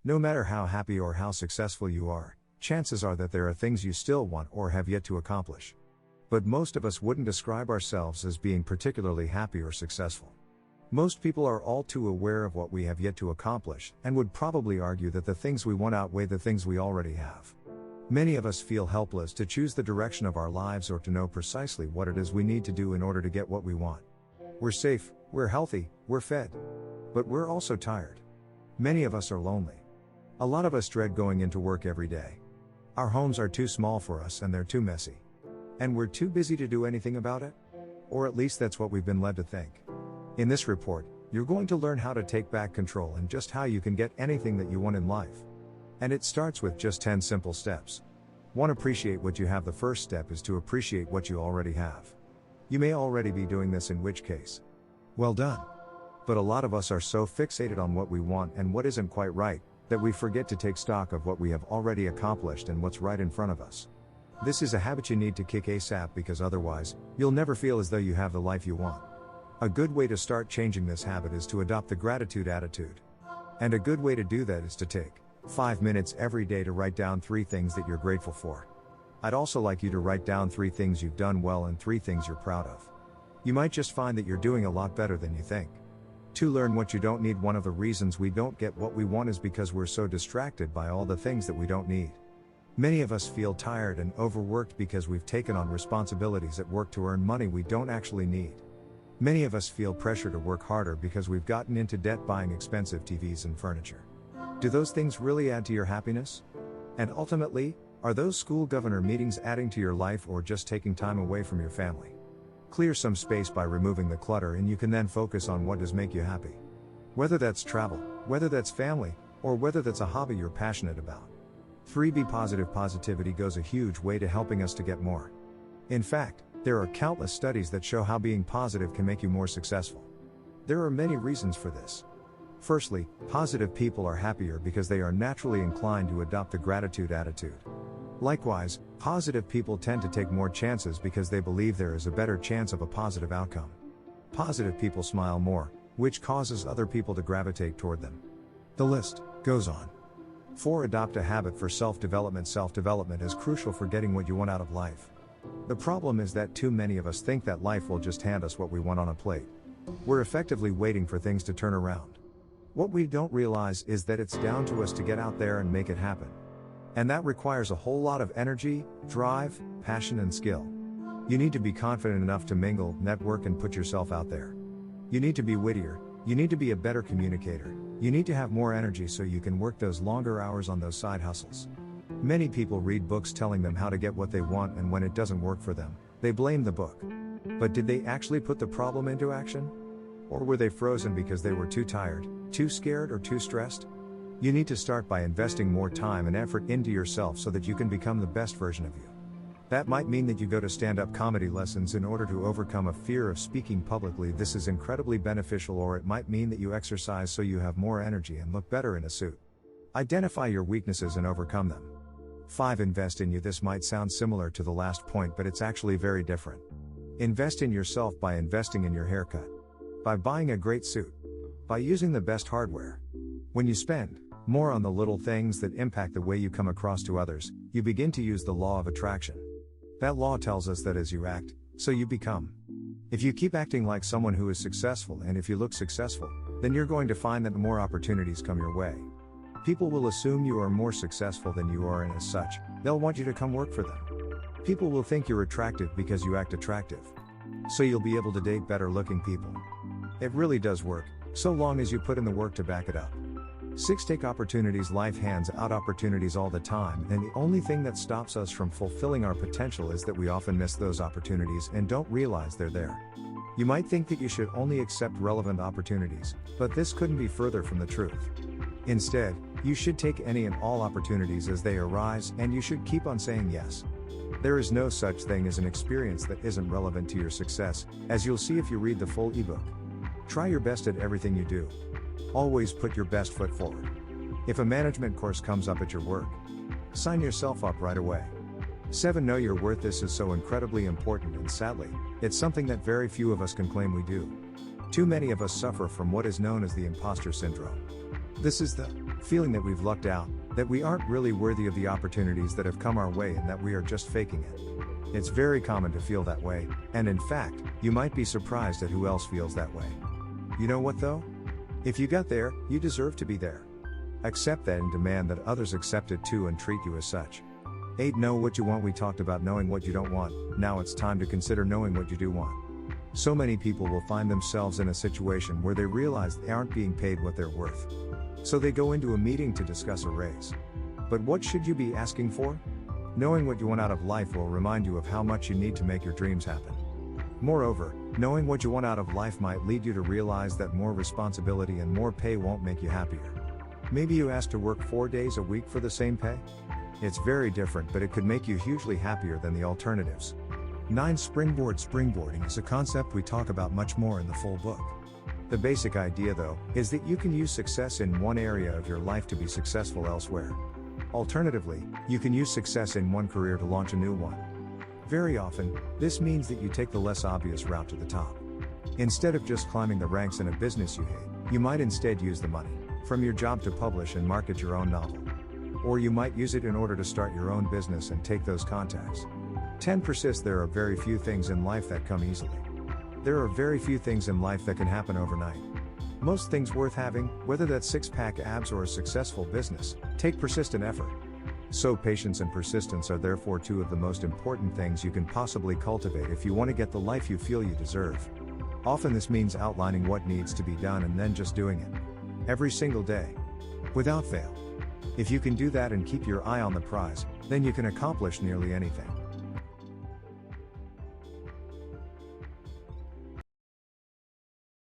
No matter how happy or how successful you are, chances are that there are things you still want or have yet to accomplish. But most of us wouldn't describe ourselves as being particularly happy or successful. Most people are all too aware of what we have yet to accomplish, and would probably argue that the things we want outweigh the things we already have. Many of us feel helpless to choose the direction of our lives or to know precisely what it is we need to do in order to get what we want. We're safe, we're healthy, we're fed. But we're also tired. Many of us are lonely. A lot of us dread going into work every day. Our homes are too small for us and they're too messy. And we're too busy to do anything about it? Or at least that's what we've been led to think. In this report, you're going to learn how to take back control and just how you can get anything that you want in life. And it starts with just 10 simple steps. 1. Appreciate what you have. The first step is to appreciate what you already have. You may already be doing this, in which case, well done. But a lot of us are so fixated on what we want and what isn't quite right, that we forget to take stock of what we have already accomplished and what's right in front of us. This is a habit you need to kick ASAP, because otherwise, you'll never feel as though you have the life you want. A good way to start changing this habit is to adopt the gratitude attitude. And a good way to do that is to take 5 minutes every day to write down 3 things that you're grateful for. I'd also like you to write down 3 things you've done well and 3 things you're proud of. You might just find that you're doing a lot better than you think. 2. Learn what you don't need. One of the reasons we don't get what we want is because we're so distracted by all the things that we don't need. Many of us feel tired and overworked because we've taken on responsibilities at work to earn money we don't actually need. Many of us feel pressure to work harder because we've gotten into debt buying expensive TVs and furniture. Do those things really add to your happiness? And ultimately, are those school governor meetings adding to your life or just taking time away from your family? Clear some space by removing the clutter, and you can then focus on what does make you happy. Whether that's travel, whether that's family, or whether that's a hobby you're passionate about. 3. Be positive. Positivity goes a huge way to helping us to get more. In fact, there are countless studies that show how being positive can make you more successful. There are many reasons for this. Firstly, positive people are happier because they are naturally inclined to adopt the gratitude attitude. Likewise, positive people tend to take more chances because they believe there is a better chance of a positive outcome. Positive people smile more, which causes other people to gravitate toward them. The list goes on. 4. Adopt a habit for self-development. Self-development is crucial for getting what you want out of life. The problem is that too many of us think that life will just hand us what we want on a plate. We're effectively waiting for things to turn around. What we don't realize is that it's down to us to get out there and make it happen. And that requires a whole lot of energy, drive, passion, and skill. You need to be confident enough to mingle, network, and put yourself out there. You need to be wittier, you need to be a better communicator, you need to have more energy so you can work those longer hours on those side hustles. Many people read books telling them how to get what they want, and when it doesn't work for them, they blame the book. But did they actually put the problem into action? Or were they frozen because they were too tired, too scared, or too stressed? You need to start by investing more time and effort into yourself so that you can become the best version of you. That might mean that you go to stand-up comedy lessons in order to overcome a fear of speaking publicly. This is incredibly beneficial. Or it might mean that you exercise so you have more energy and look better in a suit. Identify your weaknesses and overcome them. 5. Invest in you. This might sound similar to the last point, but it's actually very different. Invest in yourself by investing in your haircut, by buying a great suit, by using the best hardware. When you spend more on the little things that impact the way you come across to others, you begin to use the law of attraction. That law tells us that as you act, so you become. If you keep acting like someone who is successful, and if you look successful, then you're going to find that more opportunities come your way. People will assume you are more successful than you are, and as such, they'll want you to come work for them. People will think you're attractive because you act attractive. So you'll be able to date better looking people. It really does work, so long as you put in the work to back it up. 6. Take opportunities. Life hands out opportunities all the time, and the only thing that stops us from fulfilling our potential is that we often miss those opportunities and don't realize they're there. You might think that you should only accept relevant opportunities, but this couldn't be further from the truth. Instead, you should take any and all opportunities as they arise, and you should keep on saying yes. There is no such thing as an experience that isn't relevant to your success, as you'll see if you read the full ebook. Try your best at everything you do. Always put your best foot forward. If a management course comes up at your work, sign yourself up right away. 7. Know your worth. This is so incredibly important, and sadly, it's something that very few of us can claim we do. Too many of us suffer from what is known as the imposter syndrome. This is the feeling that we've lucked out, that we aren't really worthy of the opportunities that have come our way and that we are just faking it. It's very common to feel that way, and in fact, you might be surprised at who else feels that way. You know what though? If you got there, you deserve to be there. Accept that and demand that others accept it too and treat you as such. 8. Know what you want. We talked about knowing what you don't want, now it's time to consider knowing what you do want. So many people will find themselves in a situation where they realize they aren't being paid what they're worth. So they go into a meeting to discuss a raise. But what should you be asking for? Knowing what you want out of life will remind you of how much you need to make your dreams happen. Moreover, knowing what you want out of life might lead you to realize that more responsibility and more pay won't make you happier. Maybe you ask to work 4 days a week for the same pay? It's very different, but it could make you hugely happier than the alternatives. 9. Springboarding is a concept we talk about much more in the full book. The basic idea though, is that you can use success in one area of your life to be successful elsewhere. Alternatively, you can use success in one career to launch a new one. Very often, this means that you take the less obvious route to the top. Instead of just climbing the ranks in a business you hate, you might instead use the money from your job to publish and market your own novel. Or you might use it in order to start your own business and take those contacts. 10. Persist. There are very few things in life that come easily. There are very few things in life that can happen overnight. Most things worth having, whether that's six-pack abs or a successful business, take persistent effort. So patience and persistence are therefore two of the most important things you can possibly cultivate if you want to get the life you feel you deserve. Often this means outlining what needs to be done and then just doing it. Every single day. Without fail. If you can do that and keep your eye on the prize, then you can accomplish nearly anything.